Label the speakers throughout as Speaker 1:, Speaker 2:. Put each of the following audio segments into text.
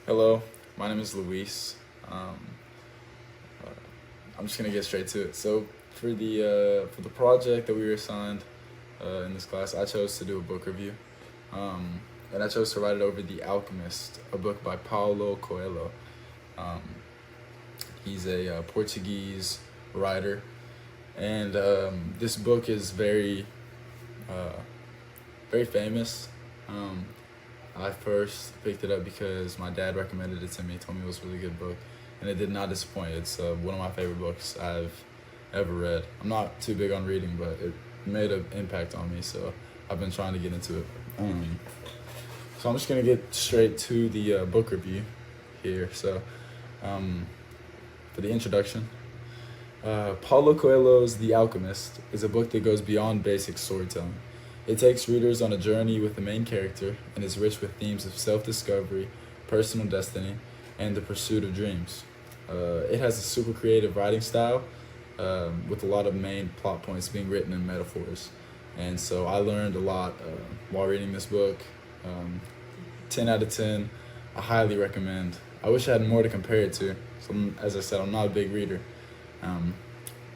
Speaker 1: Hello, my name is Luis. Uh, I'm just gonna get straight to it. So for the project that we were assigned in this class, I chose to do a book review, um, and I chose to write it over The Alchemist, a book by Paulo Coelho. Um, he's a Portuguese writer, and this book is uh, very famous. Um, I first picked it up because my dad recommended it to me, told me it was a really good book, and it did not disappoint. It's one of my favorite books I've ever read. I'm not too big on reading, but it made an impact on me, so I've been trying to get into it. So I'm just going to get straight to the book review here. So for the introduction, Paulo Coelho's The Alchemist is a book that goes beyond basic storytelling. It takes readers on a journey with the main character and is rich with themes of self-discovery, personal destiny, and the pursuit of dreams. It has a super creative writing style with a lot of main plot points being written in metaphors. And so I learned a lot while reading this book. 10 out of 10. I highly recommend. I wish I had more to compare it to. So as I said, I'm not a big reader.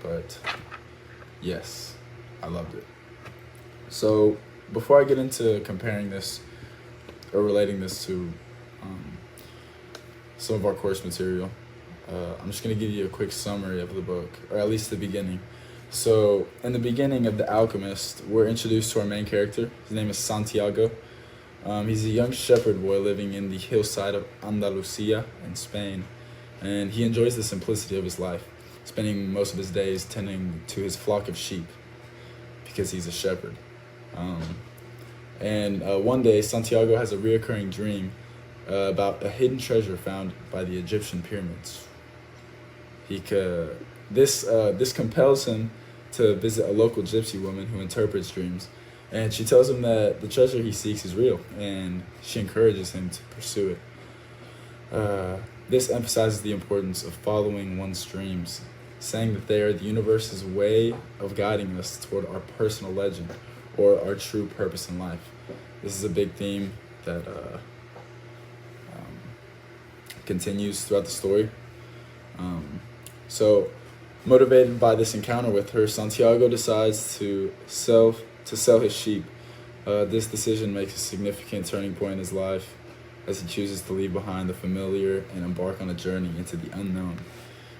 Speaker 1: But yes, I loved it. So before I get into comparing this or relating this to some of our course material, I'm just going to give you a quick summary of the book, or at least the beginning. So in the beginning of The Alchemist, we're introduced to our main character. His name is Santiago. He's a young shepherd boy living in the hillside of Andalusia in Spain, and he enjoys the simplicity of his life, spending most of his days tending to his flock of sheep because he's a shepherd. One day, Santiago has a reoccurring dream about a hidden treasure found by the Egyptian pyramids. This compels him to visit a local gypsy woman who interprets dreams, and she tells him that the treasure he seeks is real, and she encourages him to pursue it. This emphasizes the importance of following one's dreams, saying that they are the universe's way of guiding us toward our personal legend or our true purpose in life. This is a big theme that continues throughout the story. So, motivated by this encounter with her, Santiago decides to sell his sheep. This decision makes a significant turning point in his life as he chooses to leave behind the familiar and embark on a journey into the unknown.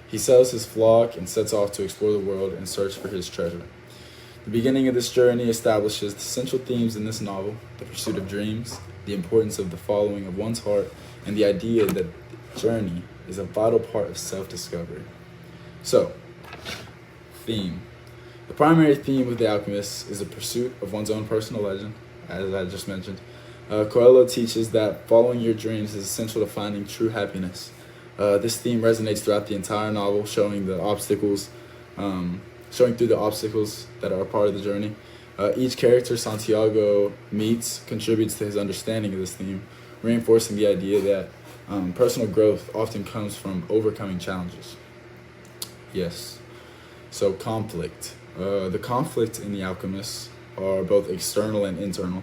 Speaker 1: He sells his flock and sets off to explore the world in search for his treasure. The beginning of this journey establishes the central themes in this novel: the pursuit of dreams, the importance of the following of one's heart, and the idea that the journey is a vital part of self-discovery. So, theme. The primary theme of The Alchemist is the pursuit of one's own personal legend, as I just mentioned. Coelho teaches that following your dreams is essential to finding true happiness. This theme resonates throughout the entire novel, showing through the obstacles that are a part of the journey. Each character Santiago meets contributes to his understanding of this theme, reinforcing the idea that personal growth often comes from overcoming challenges. Yes. So conflict. The conflict in The Alchemist are both external and internal.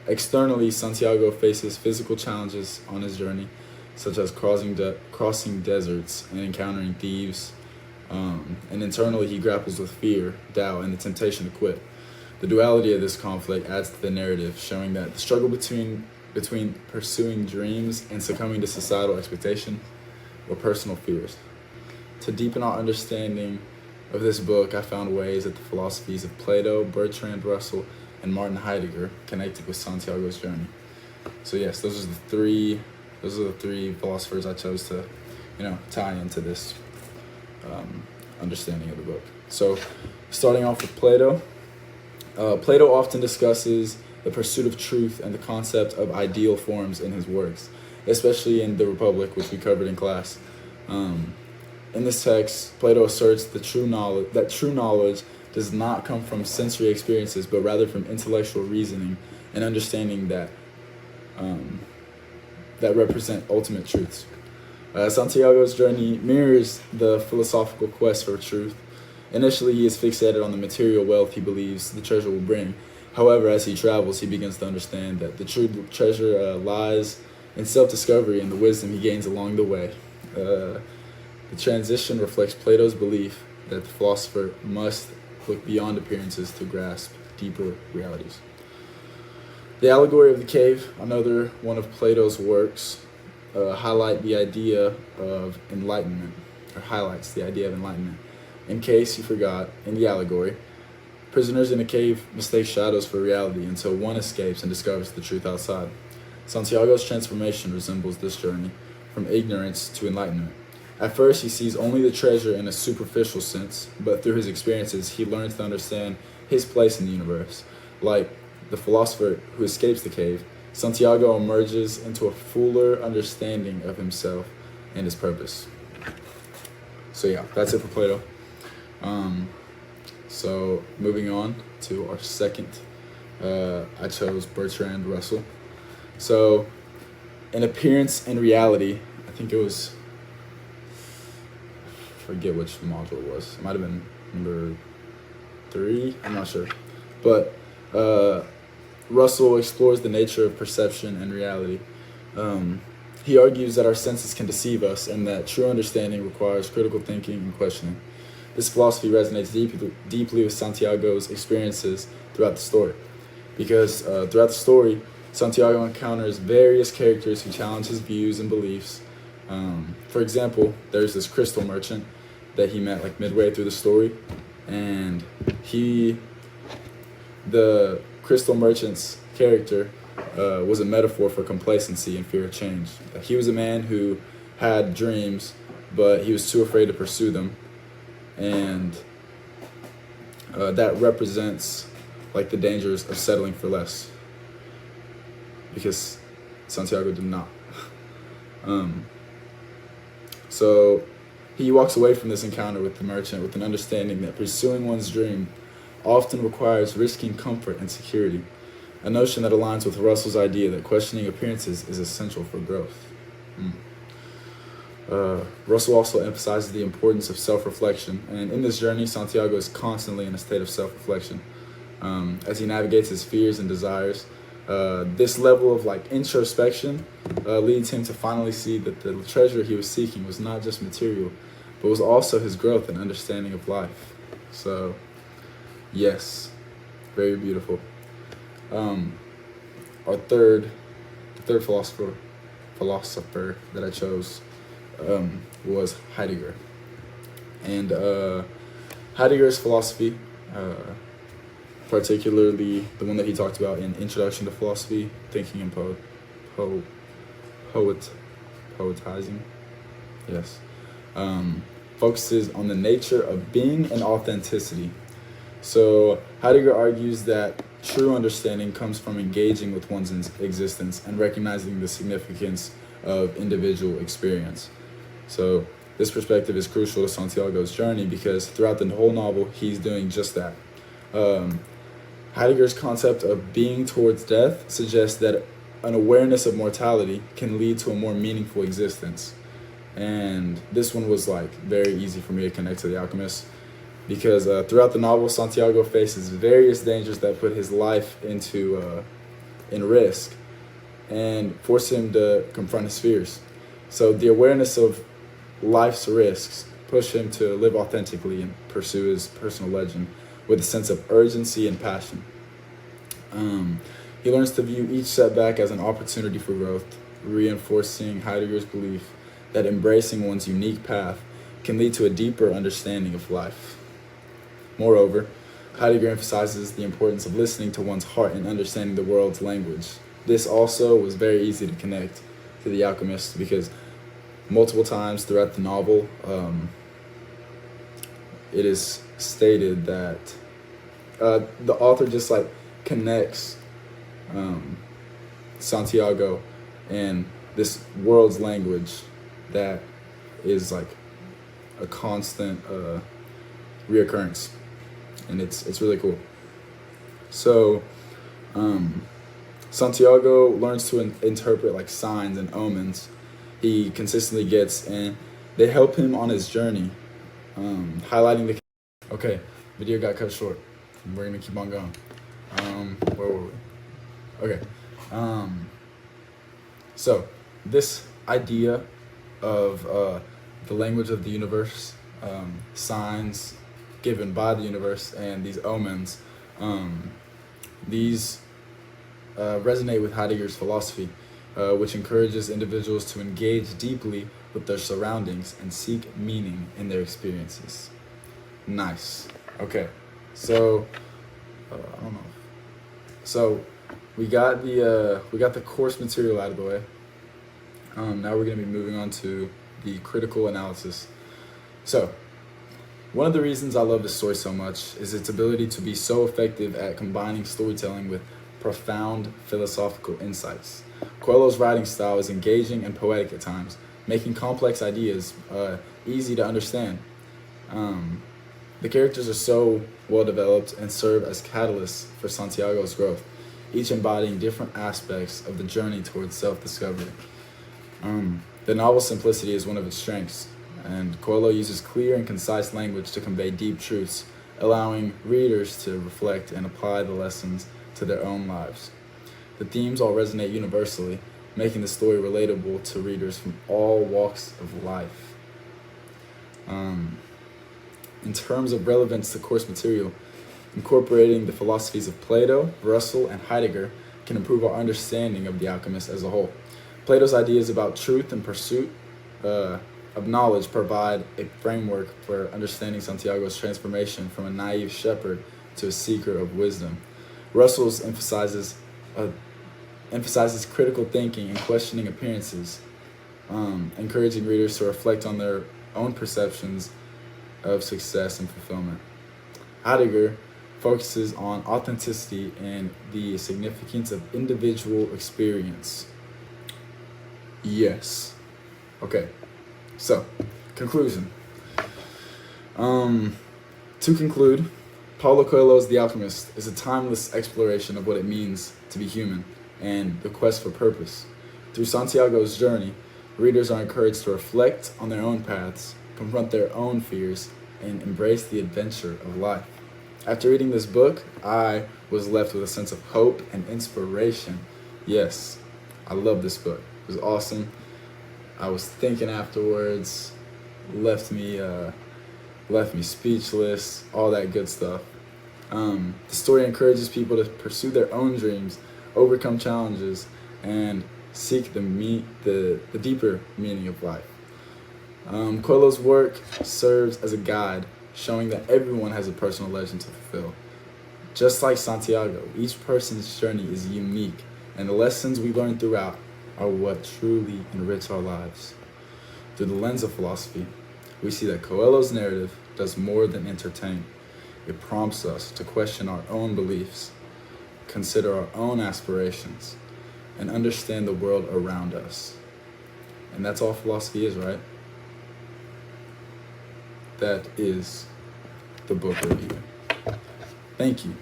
Speaker 1: Externally, Santiago faces physical challenges on his journey, such as crossing deserts and encountering thieves. And internally, he grapples with fear, doubt, and the temptation to quit. The duality of this conflict adds to the narrative, showing that the struggle between pursuing dreams and succumbing to societal expectation or personal fears. To deepen our understanding of this book, I found ways that the philosophies of Plato, Bertrand Russell, and Martin Heidegger connected with Santiago's journey. So yes, those are the three philosophers I chose to, tie into this understanding of the book. So, starting off with Plato. Plato often discusses the pursuit of truth and the concept of ideal forms in his works, especially in The Republic, which we covered in class. In this text, Plato asserts that true knowledge does not come from sensory experiences, but rather from intellectual reasoning and understanding that represent ultimate truths. Santiago's journey mirrors the philosophical quest for truth. Initially, he is fixated on the material wealth he believes the treasure will bring. However, as he travels, he begins to understand that the true treasure lies in self-discovery and the wisdom he gains along the way. The transition reflects Plato's belief that the philosopher must look beyond appearances to grasp deeper realities. The allegory of the cave, another one of Plato's works, highlights the idea of enlightenment. In case you forgot, in the allegory, prisoners in a cave mistake shadows for reality until one escapes and discovers the truth outside. Santiago's transformation resembles this journey from ignorance to enlightenment. At first, he sees only the treasure in a superficial sense, but through his experiences, he learns to understand his place in the universe. Like the philosopher who escapes the cave, Santiago emerges into a fuller understanding of himself and his purpose. So yeah, that's it for Plato. So moving on to our second, I chose Bertrand Russell. So in appearance and reality, I think it was, I forget which module it was. It might have been number 3, I'm not sure. But Russell explores the nature of perception and reality. He argues that our senses can deceive us and that true understanding requires critical thinking and questioning. This philosophy resonates deeply with Santiago's experiences throughout the story, because throughout the story, Santiago encounters various characters who challenge his views and beliefs. For example, there's this crystal merchant that he met like midway through the story, and the crystal merchant's character was a metaphor for complacency and fear of change. He was a man who had dreams, but he was too afraid to pursue them, and that represents like the dangers of settling for less, because Santiago did not. So he walks away from this encounter with the merchant with an understanding that pursuing one's dream often requires risking comfort and security, a notion that aligns with Russell's idea that questioning appearances is essential for growth. Russell also emphasizes the importance of self-reflection, and in this journey, Santiago is constantly in a state of self-reflection. As he navigates his fears and desires, this level of like introspection leads him to finally see that the treasure he was seeking was not just material, but was also his growth and understanding of life. So, yes, very beautiful. The third philosopher that I chose was Heidegger. And Heidegger's philosophy, particularly the one that he talked about in Introduction to Philosophy, Thinking and Poetizing, yes, focuses on the nature of being and authenticity. So Heidegger argues that true understanding comes from engaging with one's existence and recognizing the significance of individual experience. So this perspective is crucial to Santiago's journey because throughout the whole novel, he's doing just that. Heidegger's concept of being towards death suggests that an awareness of mortality can lead to a more meaningful existence. And this one was like very easy for me to connect to The Alchemist, because throughout the novel, Santiago faces various dangers that put his life in risk and force him to confront his fears. So the awareness of life's risks push him to live authentically and pursue his personal legend with a sense of urgency and passion. He learns to view each setback as an opportunity for growth, reinforcing Heidegger's belief that embracing one's unique path can lead to a deeper understanding of life. Moreover, Heidegger emphasizes the importance of listening to one's heart and understanding the world's language. This also was very easy to connect to The Alchemist because multiple times throughout the novel, it is stated that the author just like connects Santiago and this world's language that is like a constant reoccurrence, and it's really cool. So Santiago learns to interpret like signs and omens he consistently gets, and they help him on his journey, highlighting the... Okay, video got cut short. We're gonna keep on going. Where were we? Okay. So this idea of the language of the universe, signs given by the universe, and these omens, these resonate with Heidegger's philosophy, which encourages individuals to engage deeply with their surroundings and seek meaning in their experiences. Nice. Okay, so I don't know. So we got the course material out of the way. Now we're going to be moving on to the critical analysis. So, one of the reasons I love this story so much is its ability to be so effective at combining storytelling with profound philosophical insights. Coelho's writing style is engaging and poetic at times, making complex ideas easy to understand. The characters are so well developed and serve as catalysts for Santiago's growth, each embodying different aspects of the journey towards self-discovery. The novel's simplicity is one of its strengths, and Coelho uses clear and concise language to convey deep truths, allowing readers to reflect and apply the lessons to their own lives. The themes all resonate universally, making the story relatable to readers from all walks of life. In terms of relevance to course material, incorporating the philosophies of Plato, Russell, and Heidegger can improve our understanding of the Alchemist as a whole. Plato's ideas about truth and pursuit of knowledge provide a framework for understanding Santiago's transformation from a naive shepherd to a seeker of wisdom. Russell's emphasizes critical thinking and questioning appearances, encouraging readers to reflect on their own perceptions of success and fulfillment. Heidegger focuses on authenticity and the significance of individual experience. Yes. Okay. So, conclusion. To conclude, Paulo Coelho's The Alchemist is a timeless exploration of what it means to be human and the quest for purpose. Through Santiago's journey, readers are encouraged to reflect on their own paths, confront their own fears, and embrace the adventure of life. After reading this book, I was left with a sense of hope and inspiration. Yes, I love this book. It was awesome. I was thinking afterwards, left me speechless, all that good stuff. The story encourages people to pursue their own dreams, overcome challenges, and seek the deeper meaning of life. Coelho's work serves as a guide, showing that everyone has a personal legend to fulfill. Just like Santiago, each person's journey is unique, and the lessons we learn throughout are what truly enrich our lives. Through the lens of philosophy, we see that Coelho's narrative does more than entertain. It prompts us to question our own beliefs, consider our own aspirations, and understand the world around us. And that's all philosophy is, right? That is the book review. Thank you.